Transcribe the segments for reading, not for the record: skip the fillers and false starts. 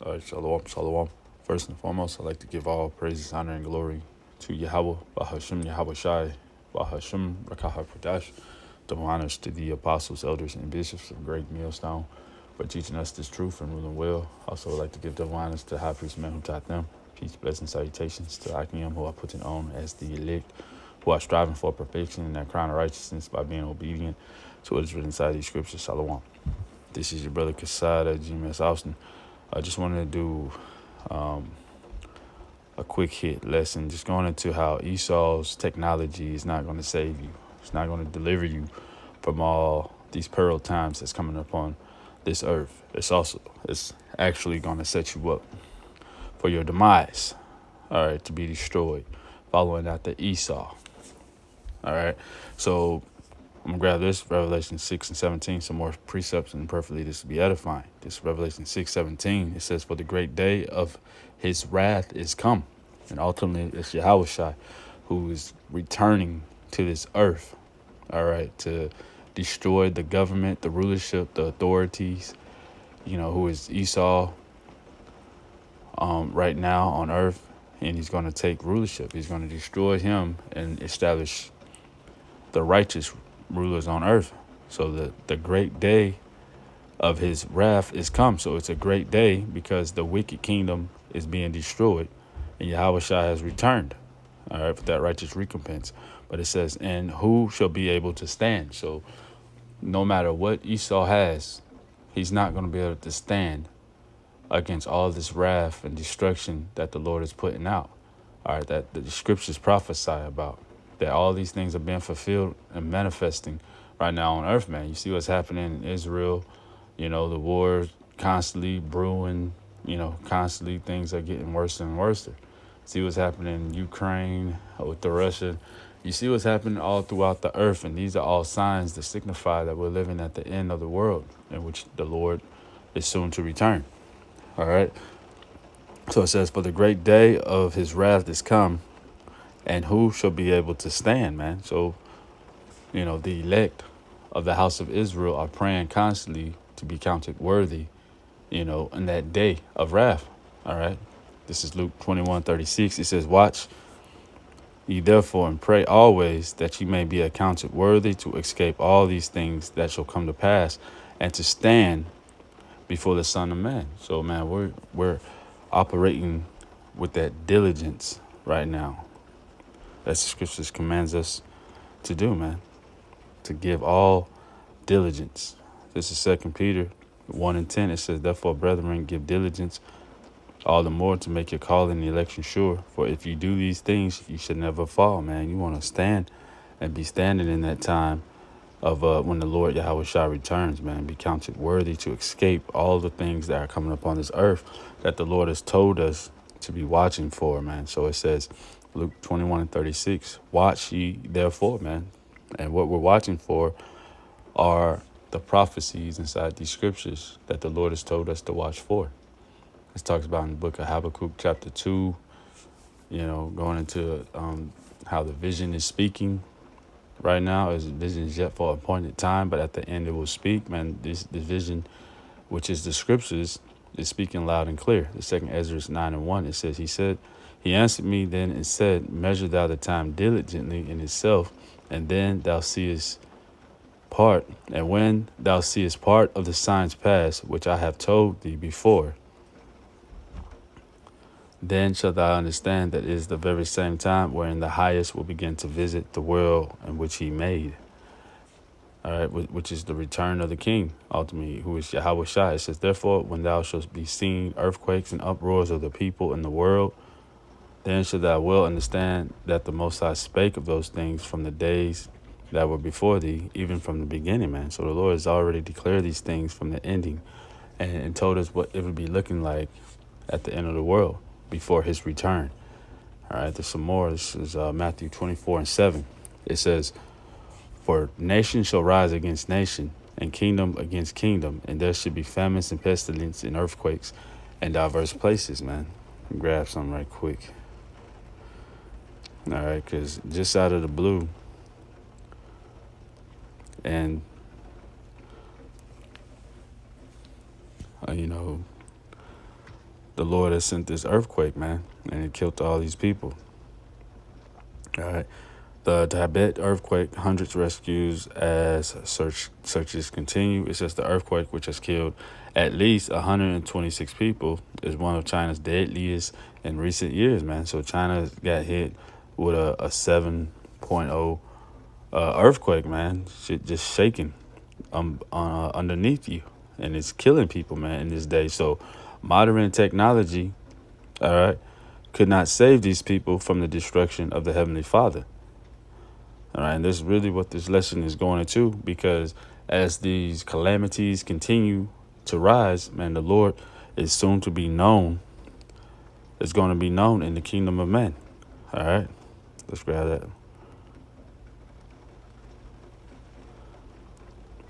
Shalom, shalom. First and foremost, I'd like to give all praises, honor, and glory to Yahweh, Bahashim Yahweh Shai, Bahashim Rakaha Pradash. Double honors to the apostles, elders, and bishops of Great Millstone for teaching us this truth and ruling well. Also, I'd like to give double honors to High Priest Men who taught them. Peace, blessings, salutations to Akim, who are putting on as the elect, who are striving for perfection and that crown of righteousness by being obedient to what is written inside these scriptures. Shalom. This is your brother Kasada, GMS Austin. I just wanted to do a quick hit lesson, just going into how Esau's technology is not going to save you. It's not going to deliver you from all these pearl times that's coming upon this earth. It's actually going to set you up for your demise, all right, to be destroyed, following after Esau. All right, so I'm gonna grab this Revelation 6 and 17, some more precepts, and perfectly this will be edifying. This Revelation 6:17, it says, "For the great day of his wrath is come." And ultimately it's Yahushua who is returning to this earth, all right, to destroy the government, the rulership, the authorities, who is Esau right now on earth, and he's going to take rulership. He's going to destroy him and establish the righteous rulers on earth. So the great day of his wrath is come. So it's a great day because the wicked kingdom is being destroyed and Yahweh Shai has returned, all right, for that righteous recompense. But it says, and who shall be able to stand? So no matter what Esau has, he's not going to be able to stand against all this wrath and destruction that the Lord is putting out, all right, that the scriptures prophesy about, that all these things are being fulfilled and manifesting right now on earth, man. You see what's happening in Israel, the war constantly brewing, constantly things are getting worse and worse. See what's happening in Ukraine with the Russia. You see what's happening all throughout the earth, and these are all signs that signify that we're living at the end of the world in which the Lord is soon to return. All right. So it says, for the great day of his wrath is come, and who shall be able to stand, man? So, the elect of the house of Israel are praying constantly to be counted worthy, in that day of wrath. All right. This is Luke 21:36. It says, watch ye therefore and pray always that ye may be accounted worthy to escape all these things that shall come to pass and to stand before the Son of Man. So, man, we're operating with that diligence right now. That's the scriptures commands us to do, man, to give all diligence. This is 2 Peter 1:10. It says, therefore, brethren, give diligence all the more to make your call and election sure. For if you do these things, you should never fall, man. You want to stand and be standing in that time of when the Lord Yahweh Shai returns, man. Be counted worthy to escape all the things that are coming upon this earth that the Lord has told us to be watching for, man. So it says, Luke 21:36, watch ye therefore, man. And what we're watching for are the prophecies inside these scriptures that the Lord has told us to watch for. It talks about in the book of Habakkuk chapter 2, going into how the vision is speaking right now. As vision is yet for an appointed time, but at the end it will speak, man. This vision, which is the scriptures, is speaking loud and clear. The second Ezra 9:1, it says, he answered me then and said, measure thou the time diligently in itself, and then thou seest part, and when thou seest part of the signs past, which I have told thee before, then shalt thou understand that it is the very same time wherein the highest will begin to visit the world in which he made. All right, which is the return of the king, ultimately, who is Yahweh Shai. It says, therefore, when thou shalt be seen earthquakes and uproars of the people in the world, then shalt thou well understand that the Most High spake of those things from the days that were before thee, even from the beginning, man. So the Lord has already declared these things from the ending and told us what it would be looking like at the end of the world before his return. All right, there's some more. This is Matthew 24:7. It says, for nation shall rise against nation, and kingdom against kingdom, and there should be famines and pestilence and earthquakes in diverse places, man. Grab some right quick. All right, because just out of the blue, and, the Lord has sent this earthquake, man, and it killed all these people. All right. The Tibet earthquake, hundreds rescues as searches continue. It says the earthquake, which has killed at least 126 people, is one of China's deadliest in recent years, man. So China got hit with a 7.0 earthquake, man. Shit just shaking underneath you, and it's killing people, man, in this day. So modern technology, all right, could not save these people from the destruction of the Heavenly Father. All right, and this is really what this lesson is going into, because as these calamities continue to rise, man, the Lord is soon to be known. It's going to be known in the kingdom of men. All right, let's grab that.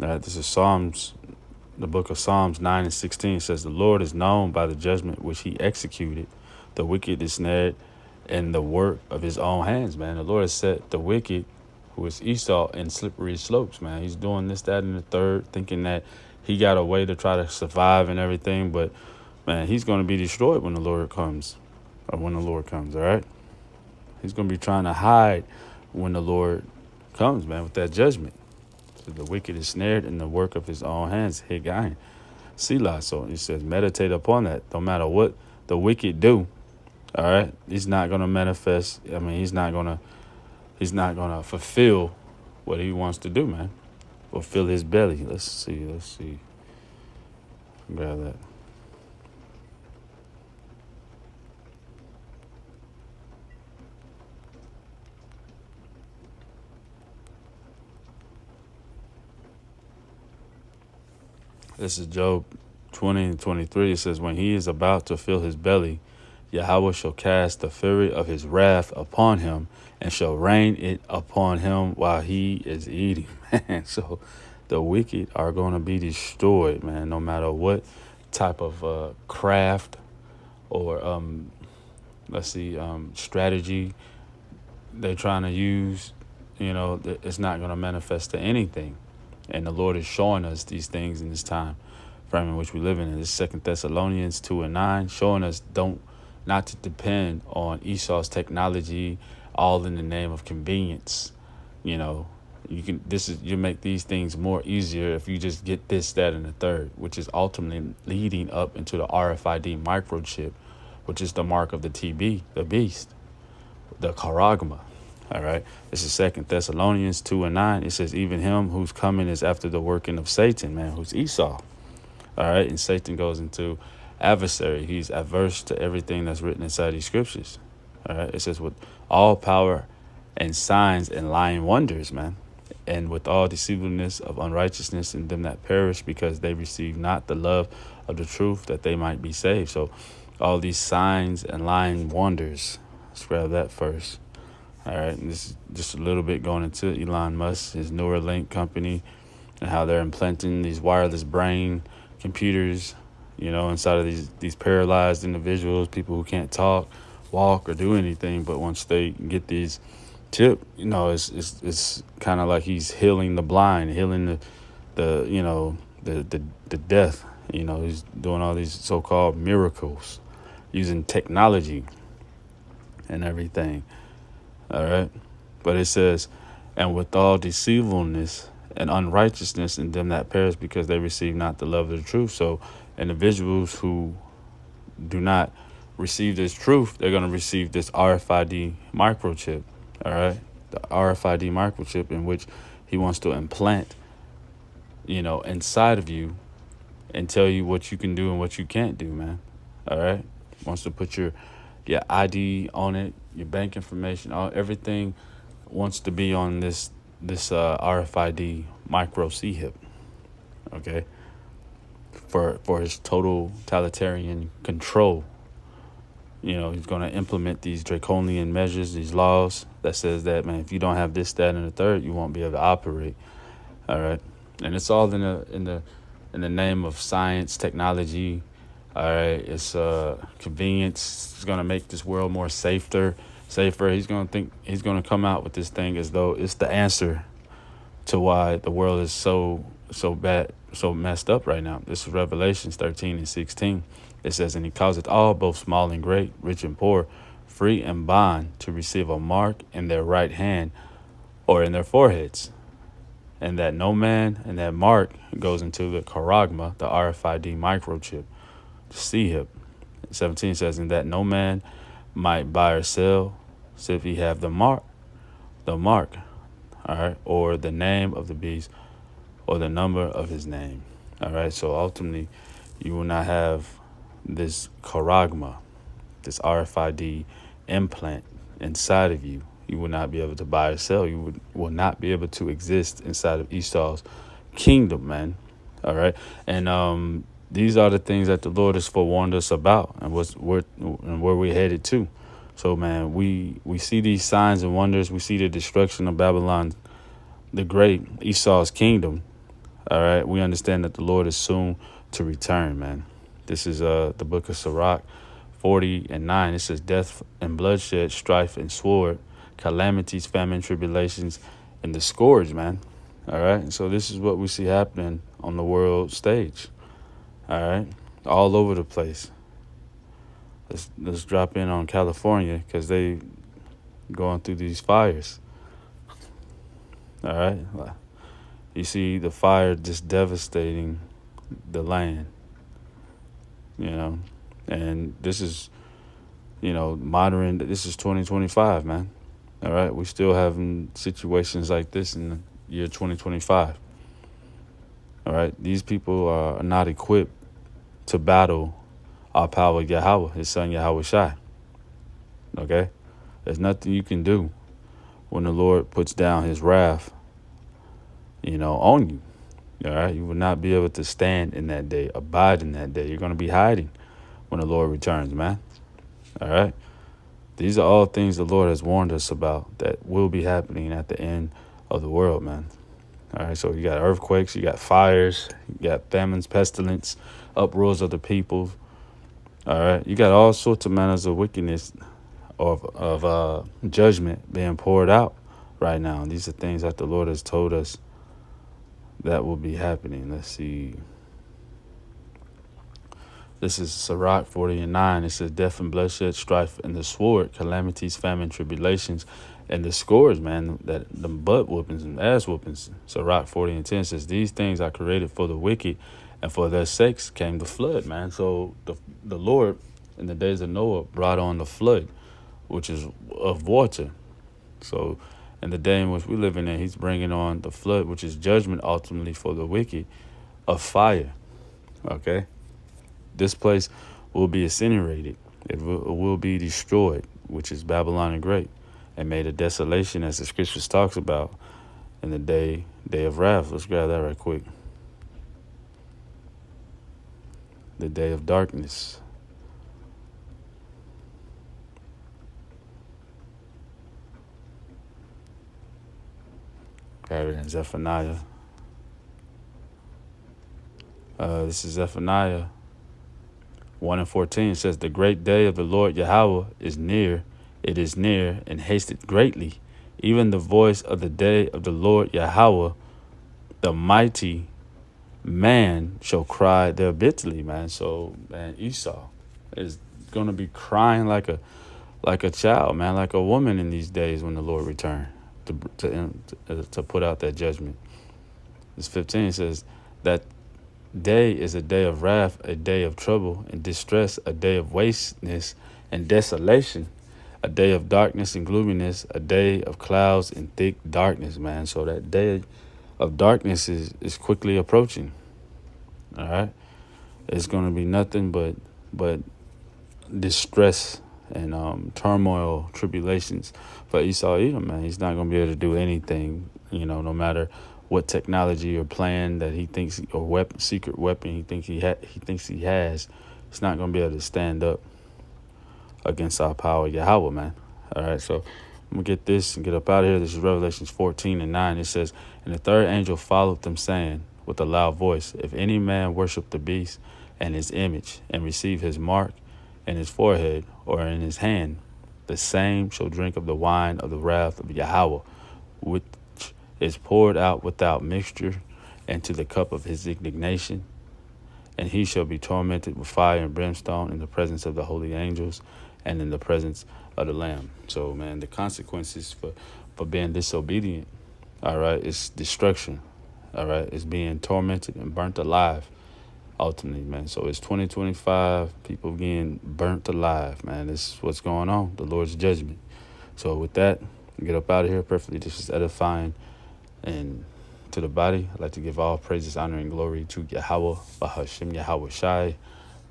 All right, this is Psalms, the book of Psalms 9 and 16 says, the Lord is known by the judgment which he executed. The wicked is snared in the work of his own hands, man. The Lord has set the wicked, who is Esau, in slippery slopes, man. He's doing this, that, and the third, thinking that he got a way to try to survive and everything. But, man, he's going to be destroyed when the Lord comes, all right? He's going to be trying to hide when the Lord comes, man, with that judgment. So the wicked is snared in the work of his own hands, Higain, Selah. So he says, meditate upon that. No matter what the wicked do, all right, he's not going to manifest. I mean, he's not going to fulfill what he wants to do, man. Fulfill his belly. Let's see. Grab that. This is Job 20 and 23. It says, when he is about to fill his belly, Yahweh shall cast the fury of his wrath upon him and shall rain it upon him while he is eating, man. So the wicked are going to be destroyed, man, no matter what type of craft or, strategy they're trying to use. It's not going to manifest to anything. And the Lord is showing us these things in this time frame in which we live in. This 2 Thessalonians 2 and 9, showing us not to depend on Esau's technology, all in the name of convenience. You make these things more easier if you just get this, that, and the third, which is ultimately leading up into the RFID microchip, which is the mark of the TB, the beast, the charagma. All right. This is 2 Thessalonians 2 and 9. It says, even him whose coming is after the working of Satan, man, who's Esau. All right. And Satan goes into adversary. He's adverse to everything that's written inside these scriptures. All right. It says, with all power and signs and lying wonders, man, and with all deceitfulness of unrighteousness in them that perish, because they receive not the love of the truth, that they might be saved. So all these signs and lying wonders, let's grab that first. All right, and this is just a little bit going into Elon Musk, his Neuralink company, and how they're implanting these wireless brain computers, inside of these paralyzed individuals, people who can't talk, walk, or do anything. But once they get these chip, it's kind of like he's healing the blind, healing the death. He's doing all these so-called miracles using technology and everything. All right. But it says, and with all deceitfulness and unrighteousness in them that perish, because they receive not the love of the truth. So individuals who do not receive this truth, they're going to receive this RFID microchip. All right. The RFID microchip, in which he wants to implant, inside of you and tell you what you can do and what you can't do, man. All right. Wants to put your ID on it, your bank information, everything wants to be on this RFID micro C-hip, okay, for his total totalitarian control. He's going to implement these draconian measures, these laws that says that, man, if you don't have this, that, and the third, you won't be able to operate. All right, and it's all in the name of science, technology. All right, it's convenience. It's gonna make this world more safer. He's gonna come out with this thing as though it's the answer to why the world is so so bad, so messed up right now. This is Revelations 13 and 16. It says, and he causeth all, both small and great, rich and poor, free and bond, to receive a mark in their right hand or in their foreheads. And that no man, and that mark goes into the charagma, the RFID microchip, the C-hip. 17 says, and that no man might buy or sell, save he have the mark, all right, or the name of the beast, or the number of his name. All right, so ultimately, you will not have this charagma, this RFID implant inside of you. You will not be able to buy or sell. You will not be able to exist inside of Esau's kingdom, man. All right, and these are the things that the Lord has forewarned us about, and where we're headed to. So, man, we see these signs and wonders. We see the destruction of Babylon the Great, Esau's kingdom. All right, we understand that the Lord is soon to return, man. This is the book of Sirach 40 and 9. It says, death and bloodshed, strife and sword, calamities, famine, tribulations, and the scourge, man. All right, and so this is what we see happening on the world stage. All right, all over the place. Let's drop in on California, because they going through these fires. All right, you see the fire just devastating the land, and this is, modern. This is 2025, man. All right, we still having situations like this in the year 2025. All right, these people are not equipped to battle our power Yahweh, his son Yahweh Shai. Okay, there's nothing you can do when the Lord puts down his wrath, on you. All right, you will not be able to stand in that day, abide in that day. You're going to be hiding when the Lord returns, man. All right, these are all things the Lord has warned us about that will be happening at the end of the world, man. All right, so you got earthquakes, you got fires, you got famines, pestilence, uproars of the people. All right, you got all sorts of manners of wickedness, of judgment being poured out right now. And these are things that the Lord has told us that will be happening. Let's see. This is Sirach 40 and 9. It says, death and bloodshed, strife and the sword, calamities, famine, tribulations, and the scourge, man, that the butt whoopings and ass whoopings. Sirach 40 and 10 says, these things are created for the wicked, and for their sakes came the flood, man. So the Lord, in the days of Noah, brought on the flood, which is of water. So in the day in which we're living in, he's bringing on the flood, which is judgment ultimately for the wicked, of fire. Okay? This place will be incinerated. It will be destroyed, which is Babylon the Great, and made a desolation, as the scriptures talks about, in the day of wrath. Let's grab that right quick. The day of darkness. Grab it in Zephaniah. This is Zephaniah 1 and 14. It says, the great day of the Lord Yahweh is near. It is near and hasted greatly. Even the voice of the day of the Lord Yahweh, the mighty man shall cry there bitterly, man. So, man, Esau is going to be crying like a child, man, like a woman in these days when the Lord returns to put out that judgment. This 15 says, that day is a day of wrath, a day of trouble and distress, a day of wasteness and desolation, a day of darkness and gloominess, a day of clouds and thick darkness, man. So that day of darkness is quickly approaching. All right, it's going to be nothing but distress and turmoil, tribulations for Esau Edom, man. He's not going to be able to do anything, no matter what technology or plan that he thinks, or secret weapon he thinks he has. He's not going to be able to stand up against our power Yahweh, man. All right, so I'm going to get this and get up out of here. This is Revelations 14 and 9. It says, and the third angel followed them, saying with a loud voice, if any man worship the beast and his image, and receive his mark in his forehead or in his hand, the same shall drink of the wine of the wrath of Yahweh, which is poured out without mixture and to the cup of his indignation. And he shall be tormented with fire and brimstone in the presence of the holy angels and in the presence of the Lamb. So, man, the consequences for being disobedient, all right, it's destruction, all right, it's being tormented and burnt alive, ultimately, man. So it's 2025, people getting burnt alive, man. This is what's going on, the Lord's judgment. So with that, get up out of here. Perfectly, this is edifying. And to the body, I'd like to give all praises, honor, and glory to Yahweh, Bahashem Yahweh Shai,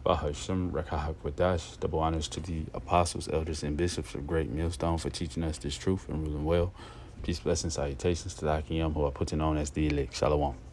Bahashem Rekahakwadash. Double honors to the apostles, elders, and bishops of Great Millstone for teaching us this truth and ruling well. Peace, blessings, salutations to the Akiyam, who are putting on as the elect. Shalom.